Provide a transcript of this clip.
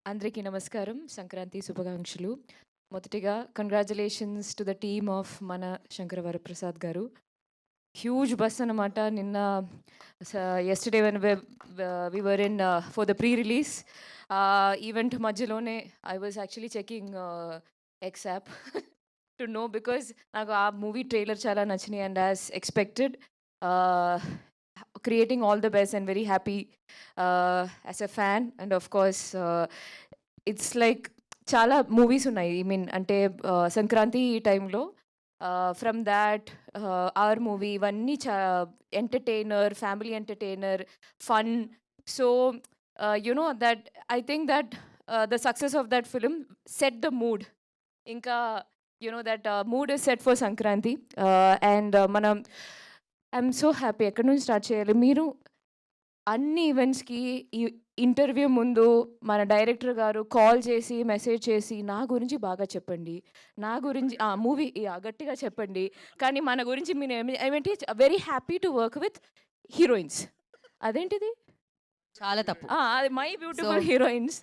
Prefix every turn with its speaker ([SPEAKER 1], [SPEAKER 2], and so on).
[SPEAKER 1] అందరికీ నమస్కారం. సంక్రాంతి శుభాకాంక్షలు. మొదటిగా congratulations to the team of మన శంకర వరప్రసాద్ గారు. హ్యూజ్ బస్ అనమాట. నిన్న yesterday when we were in for the pre release event మధ్యలోనే I was actually checking X app to know because నాకు ఆ మూవీ ట్రైలర్ చాలా నచ్చినాయి and as expected creating all the best and very happy as a fan and of course it's like చాలా movies ఉన్నాయి. I mean అంటే సంక్రాంతి ఈ టైంలో from that our movie ఇవన్నీ entertainer, family entertainer, fun. So you know that I think that the success of that film set the mood. ఇంకా you know that mood is set for Sankranti and మనం I'm so happy. ఎక్కడి నుంచి start చేయాలి? మీరు అన్ని ఈవెంట్స్‌కి ఈ interview ముందు మన డైరెక్టర్ గారు కాల్ చేసి, మెసేజ్ చేసి, నా గురించి బాగా చెప్పండి. నా గురించి మూవీ గట్టిగా చెప్పండి. కానీ మన గురించి మీరు ఏమేంటి very happy to work with heroines. అదేంటిది?
[SPEAKER 2] చాలా తప్పు.
[SPEAKER 1] అది మై బ్యూటిఫుల్ హీరోయిన్స్.